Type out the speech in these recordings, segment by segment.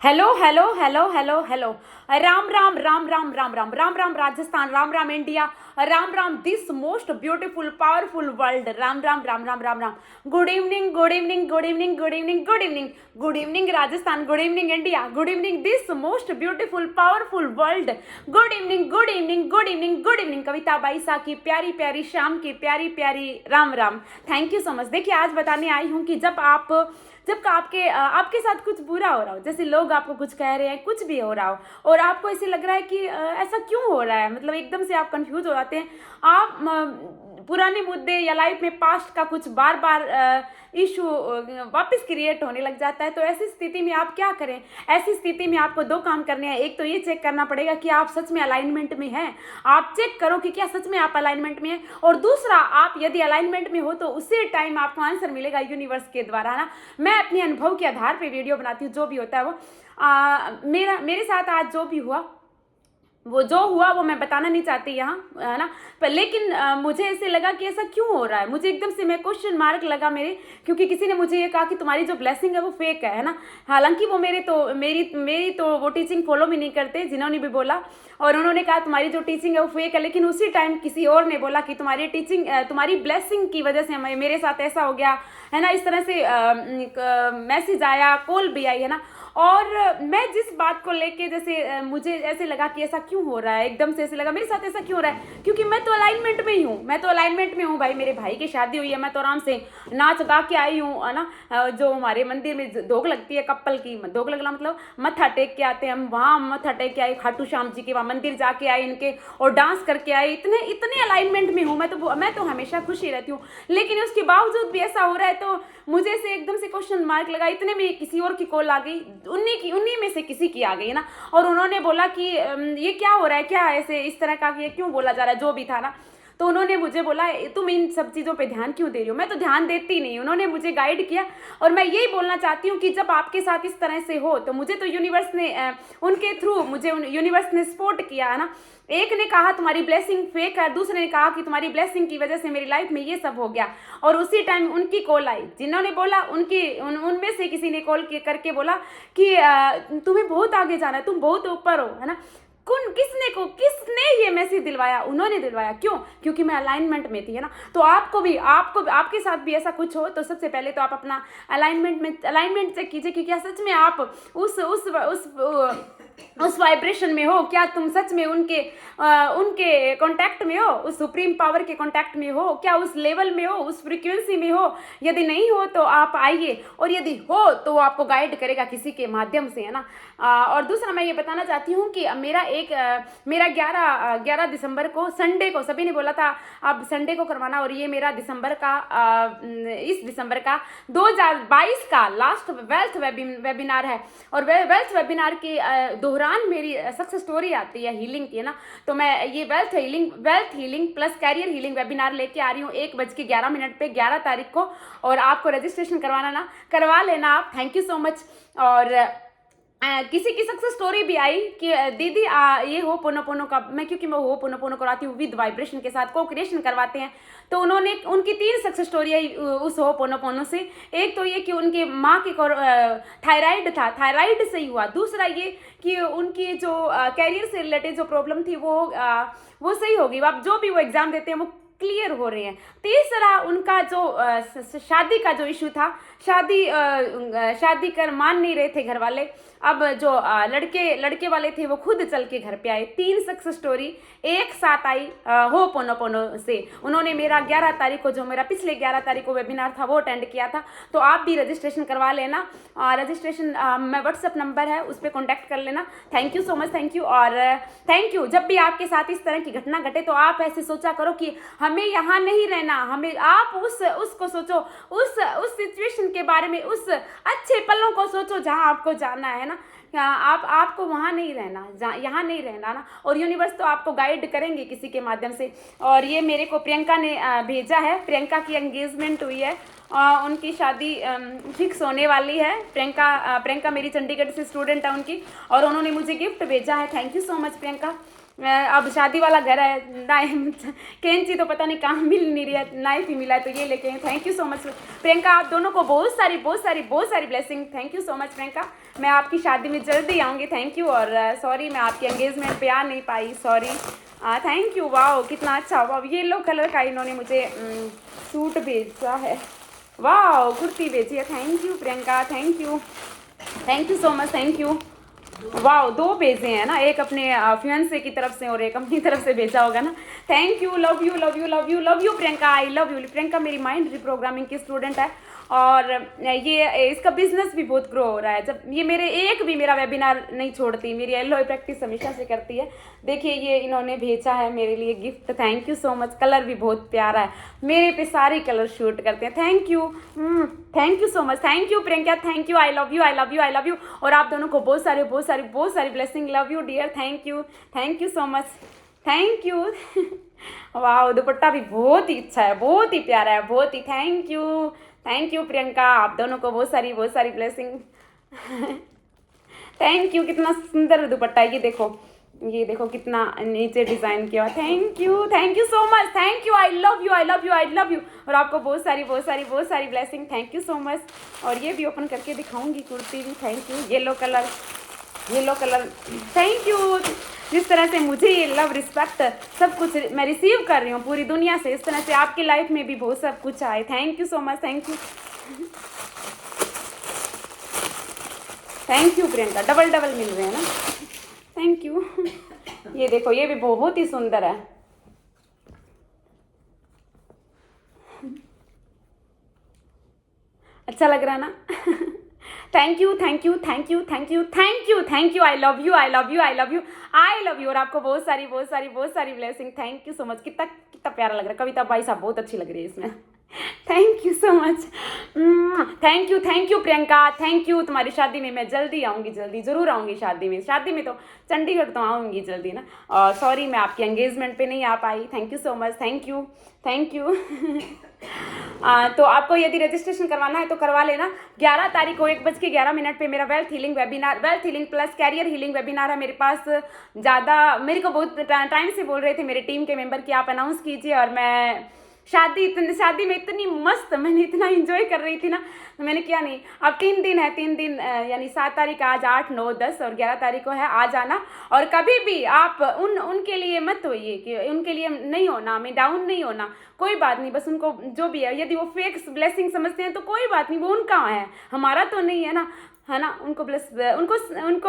Hello hello hello hello hello. Ram Ram Ram Ram Ram Ram Ram Ram Rajasthan, Ram Ram India, Ram Ram this most beautiful powerful world, Ram Ram Ram Ram Ram Ram. Good evening good evening good evening good evening good evening good evening Rajasthan, good evening India, good evening this most beautiful powerful world. Good evening good evening good evening good evening. Kavita Baisa की प्यारी प्यारी शाम की प्यारी प्यारी Ram Ram. Thank you so much. देखिए, आज बताने आई हूँ कि जब आपके साथ कुछ बुरा हो रहा हो, जैसे लोग आपको कुछ कह रहे हैं, कुछ भी हो रहा हो और आपको ऐसे लग रहा है कि ऐसा क्यों हो रहा है, मतलब एकदम से आप कंफ्यूज हो जाते हैं। आप पुराने मुद्दे या लाइफ में पास्ट का कुछ बार बार इशू वापस क्रिएट होने लग जाता है। तो ऐसी स्थिति में आप क्या करें? ऐसी स्थिति में आपको दो काम करने हैं। एक तो ये चेक करना पड़ेगा कि आप सच में अलाइनमेंट में हैं। आप चेक करो कि क्या सच में आप अलाइनमेंट में हैं। और दूसरा, आप यदि अलाइनमेंट में हो तो उसी टाइम आपको आंसर मिलेगा यूनिवर्स के द्वारा ना। मैं अपने अनुभव के आधार पर वीडियो बनाती हूँ, जो भी होता है वो मेरे साथ आज जो भी हुआ, वो जो हुआ वो मैं बताना नहीं चाहती यहाँ, है ना। पर लेकिन मुझे ऐसे लगा कि ऐसा क्यों हो रहा है। मुझे एकदम से मैं क्वेश्चन मार्क लगा मेरे, क्योंकि किसी ने मुझे ये कहा कि तुम्हारी जो ब्लेसिंग है वो फेक है ना। हालांकि वो मेरी तो वो टीचिंग फॉलो भी नहीं करते, जिन्होंने भी बोला, और उन्होंने कहा तुम्हारी जो टीचिंग है वो फेक है। लेकिन उसी टाइम किसी और ने बोला कि तुम्हारी टीचिंग, तुम्हारी ब्लेसिंग की वजह से मेरे साथ ऐसा हो गया, है ना। इस तरह से मैसेज आया, कॉल भी आई, है ना। और मैं जिस बात को लेके, जैसे मुझे ऐसे लगा कि ऐसा क्यों हो रहा है, एकदम से ऐसे लगा मेरे साथ ऐसा क्यों हो रहा है, क्योंकि मैं तो अलाइनमेंट में ही हूँ। मैं तो अलाइनमेंट में हूँ भाई। मेरे भाई की शादी हुई है, मैं तो आराम से नाच गा के आई हूँ, है ना। जो हमारे मंदिर में धोख लगती है कपल की, धोख लगना मतलब मत्था टेक के आते हैं हम, वहाँ मत्था टेक के आए खाटू श्याम जी के, वहाँ मंदिर जाके आए इनके, और डांस करके आए। इतने इतने अलाइनमेंट में हूँ मैं तो हमेशा खुशी रहती हूँ। लेकिन उसके बावजूद भी ऐसा हो रहा है, तो मुझे से एकदम से क्वेश्चन मार्क लगा। इतने में किसी और की कॉल आ गई, उन्हीं में से किसी की आ गई ना। और उन्होंने बोला कि ये क्या हो रहा है, क्या ऐसे इस तरह का, ये क्यों बोला जा रहा है, जो भी था ना। तो उन्होंने मुझे बोला तुम इन सब चीज़ों पे ध्यान क्यों दे रही हो? मैं तो ध्यान देती नहीं। उन्होंने मुझे गाइड किया, और मैं यही बोलना चाहती हूँ कि जब आपके साथ इस तरह से हो, तो मुझे तो यूनिवर्स ने उनके थ्रू मुझे यूनिवर्स ने सपोर्ट किया, है ना। एक ने कहा तुम्हारी ब्लेसिंग फेक है, दूसरे ने कहा कि तुम्हारी ब्लेसिंग की वजह से मेरी लाइफ में ये सब हो गया। और उसी टाइम उनकी कॉल आई, जिन्होंने बोला उनमें से किसी ने कॉल करके बोला कि तुम्हें बहुत आगे जाना है, तुम बहुत ऊपर हो, है ना। किसने ये मैसेज दिलवाया? उन्होंने दिलवाया। क्यों? क्योंकि मैं अलाइनमेंट में थी, है ना। तो आपको आपके साथ भी ऐसा कुछ हो, तो सबसे पहले तो आप अपना अलाइनमेंट चेक कीजिए कि क्या सच में आप उस वाइब्रेशन में हो, क्या तुम सच में उनके कांटेक्ट में हो, उस सुप्रीम पावर के कांटेक्ट में हो, क्या उस लेवल में हो, उस फ्रीक्वेंसी में हो। यदि नहीं हो तो आप आइए, और यदि हो तो वो आपको गाइड करेगा किसी के माध्यम से, है ना। और दूसरा मैं ये बताना चाहती हूँ कि मेरा 11 दिसंबर को, संडे को, सभी ने बोला था अब संडे को करवाना, और ये मेरा इस दिसंबर का 2022 का लास्ट वेल्थ वेबिनार है। और वेल्थ वेबिनार के दौरान मेरी सक्सेस स्टोरी आती है हीलिंग की, है ना। तो मैं ये wealth healing plus career healing webinar लेके आ रही हूँ 1:11 पे 11 तारीख को। और आपको रजिस्ट्रेशन करवा लेना आप। Thank you so much. और किसी की सक्सेस स्टोरी भी आई कि दीदी ये हो पोनो का, क्योंकि मैं हो पोनो कराती हूँ विद वाइब्रेशन के साथ, को क्रिएशन करवाते हैं। तो उनकी 3 सक्सेस स्टोरी आई उस हो पोनो से। एक तो ये कि उनके माँ की थायराइड था, थायराइड सही हुआ। दूसरा ये कि उनकी जो कैरियर से रिलेटेड जो प्रॉब्लम थी वो सही होगी। अब जो भी वो एग्जाम देते हैं वो क्लियर हो रहे हैं। तीसरा, उनका जो शादी का जो इशू था, शादी कर मान नहीं रहे थे घर वाले। अब जो लड़के वाले थे वो खुद चल के घर पे आए। 3 सक्सेस स्टोरी एक साथ आई हो पोनो से। उन्होंने मेरा 11 तारीख को, जो मेरा पिछले 11 तारीख को वेबिनार था, वो अटेंड किया था। तो आप भी रजिस्ट्रेशन करवा लेना। रजिस्ट्रेशन मैं व्हाट्सअप नंबर है, उस पर कॉन्टैक्ट कर लेना। Thank you so much. Thank you. और थैंक यू। जब भी आपके साथ इस तरह की घटना घटे, तो आप ऐसे सोचा करो कि हमें यहाँ नहीं रहना, हमें आप उसको सोचो, उस सिचुएशन के बारे में, उस अच्छे पलों को सोचो जहाँ आपको जाना है ना। आपको वहाँ नहीं रहना, यहाँ नहीं रहना ना। और यूनिवर्स तो आपको गाइड करेंगे किसी के माध्यम से। और ये मेरे को प्रियंका ने भेजा है। प्रियंका की एंगेजमेंट हुई है, उनकी शादी फिक्स होने वाली है। प्रियंका मेरी चंडीगढ़ से स्टूडेंट है उनकी, और उन्होंने मुझे गिफ्ट भेजा है। Thank you so much Priyanka. अब शादी वाला घर है ना, कैंची तो पता नहीं कहाँ मिल नहीं रही है, नाइफ ही मिला है तो ये लेके आए। Thank you so much Priyanka, आप दोनों को बहुत सारी blessing. Thank you so much Priyanka, मैं आपकी शादी में जल्दी आऊँगी। थैंक यू, और सॉरी मैं आपकी एंगेजमेंट पे आ नहीं पाई, सॉरी। थैंक यू, वाह कितना अच्छा। वाह येलो कलर का इन्होंने मुझे सूट भेजा है, वाह कुर्ती भेजी है। Thank you Priyanka, thank you so much, thank you. वाह 2 भेजे हैं ना, एक अपने फियांसे की तरफ से और एक अपनी तरफ से भेजा होगा ना। Thank you, love you love you love you love you Priyanka, I love you. Priyanka मेरी माइंड रिप्रोग्रामिंग की स्टूडेंट है और ये इसका बिजनेस भी बहुत ग्रो हो रहा है। जब ये मेरा वेबिनार नहीं छोड़ती, मेरी एलओए प्रैक्टिस हमेशा से करती है। देखिए ये इन्होंने भेजा है मेरे लिए gift, thank you so much. Colour भी बहुत प्यारा है, मेरे पे सारे कलर शूट करते हैं। Thank you so much, thank you Priyanka, thank you, I love you I love you I love you. और आप दोनों को बहुत सारी blessing, love you dear, thank you so much, thank you. वाह दुपट्टा भी बहुत ही अच्छा है, बहुत ही प्यारा है, बहुत ही। थैंक यू प्रियंका, आप दोनों को बहुत सारी ब्लेसिंग। थैंक यू, कितना सुंदर दुपट्टा है, ये देखो कितना नीचे डिजाइन किया। Thank you so much, thank you, I love you I love you I love you. और आपको बहुत सारी blessing, thank you so much. और ये भी ओपन करके दिखाऊंगी कुर्ती भी। Thank you, yellow colour, thank you. जिस तरह से मुझे ये लव रिस्पेक्ट सब कुछ मैं रिसीव कर रही हूँ पूरी दुनिया से, इस तरह से आपकी लाइफ में भी बहुत सब कुछ आए। Thank you so much, thank you Priyanka, double मिल रहे हैं ना, थैंक यू। ये देखो ये भी बहुत ही सुंदर है, अच्छा लग रहा है ना। Thank you, I love you. और आपको बहुत सारी blessing. Thank you so much, कितना प्यारा लग रहा है। कविता भाई साहब बहुत अच्छी लग रही है इसमें। Thank you so much, thank you Priyanka, thank you. तुम्हारी शादी में मैं जल्दी आऊँगी, ज़रूर आऊँगी शादी में तो चंडीगढ़ तो आऊँगी जल्दी ना। और सॉरी मैं आपकी एंगेजमेंट पे नहीं आ पाई। Thank you so much, thank you. तो आपको यदि रजिस्ट्रेशन करवाना है तो करवा लेना। 11 तारीख को 1:11 पे मेरा wealth healing plus career healing webinar है मेरे पास। ज़्यादा मेरे को बहुत टाइम से बोल रहे थे मेरे टीम के मेंबर कि आप अनाउंस कीजिए, और मैं शादी में इतनी मस्त, मैंने इतना एंजॉय कर रही थी ना, तो मैंने किया नहीं। अब 3 दिन है, 3 दिन यानी 7 तारीख आज, 8, 9, 10 और 11 तारीख को है। आ जाना, और कभी भी आप उनके लिए मत होइए कि उनके लिए नहीं होना, मैं डाउन नहीं होना, कोई बात नहीं। बस उनको जो भी है, यदि वो फेक ब्लेसिंग समझते हैं तो कोई बात नहीं, वो उनका है, हमारा तो नहीं है ना, है ना। उनको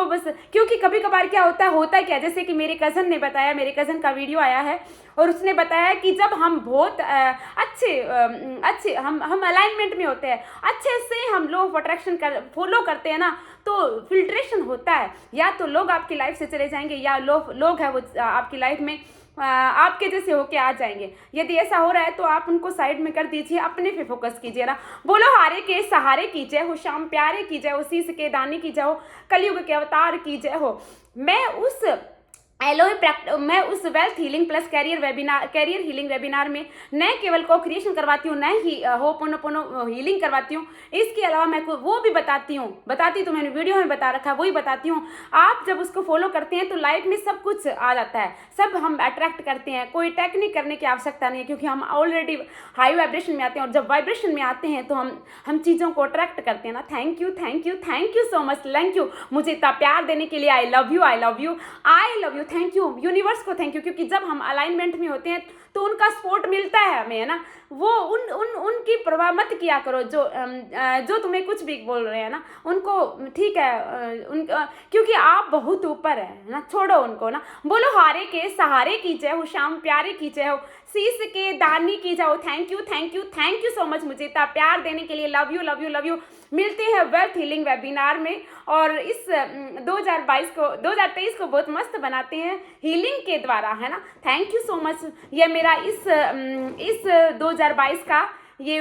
बस, क्योंकि कभी कभार क्या होता है क्या, जैसे कि मेरे कज़न ने बताया, मेरे कज़न का वीडियो आया है और उसने बताया कि जब हम बहुत अच्छे हम अलाइनमेंट में होते हैं, अच्छे से हम लॉ ऑफ अट्रैक्शन फॉलो करते हैं ना, तो फिल्ट्रेशन होता है। या तो लोग आपकी लाइफ से चले जाएंगे, या लोग है वो आपकी लाइफ में आपके जैसे होके आ जाएंगे। यदि ऐसा हो रहा है तो आप उनको साइड में कर दीजिए, अपने पे फोकस कीजिए ना। बोलो हारे के सहारे की जय हो, श्याम प्यारे की जय हो, शीश के दानी की जय हो, कलयुग के अवतार की जय हो। मैं उस wealth healing plus career healing webinar में न केवल को क्रिएशन करवाती हूँ, न ही होपोनोपोनो हीलिंग करवाती हूँ, इसके अलावा मैं वो भी बताती तो मैंने वीडियो में बता रखा है, वही बताती हूँ। आप जब उसको फॉलो करते हैं तो लाइफ में सब कुछ आ जाता है, सब हम अट्रैक्ट करते हैं। कोई टेक्निक करने की आवश्यकता नहीं है, क्योंकि हम ऑलरेडी हाई वाइब्रेशन में आते हैं, और जब वाइब्रेशन में आते हैं तो हम चीज़ों को अट्रैक्ट करते हैं ना। Thank you so much, thank you मुझे इतना प्यार देने के लिए। आई love you, thank you universe को, थैंक यू। क्योंकि जब हम अलाइनमेंट में होते हैं तो उनका सपोर्ट मिलता है हमें, है ना। वो उनकी परवाह मत किया करो, जो तुम्हें कुछ भी बोल रहे हैं ना, उनको ठीक है, क्योंकि आप बहुत ऊपर है ना, छोड़ो उनको ना। बोलो हारे के सहारे की जय हो, श्याम प्यारे की जय हो, शीश के दानी की जय हो। थैंक यू सो मच मुझे इतना प्यार देने के लिए। Love you. मिलते हैं वेल्थ हीलिंग वेबिनार में, और इस 2023 को बहुत मस्त बनाते हैं हीलिंग के द्वारा, है ना। Thank you so much. ये मेरा इस 2022 का ये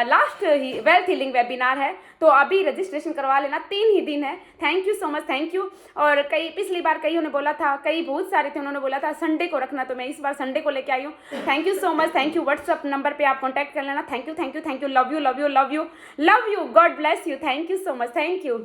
लास्ट वेल्थ हीलिंग वेबिनार है, तो अभी रजिस्ट्रेशन करवा लेना, 3 ही दिन है। Thank you so much, thank you. और पिछली बार कईयों ने बोला था, बहुत सारे थे, उन्होंने बोला था संडे को रखना, तो मैं इस बार संडे को लेके आई हूँ। Thank you so much, thank you. WhatsApp number पे आप कॉन्टैक्ट कर लेना। Thank you. Love you. God bless you. Thank you so much, thank you.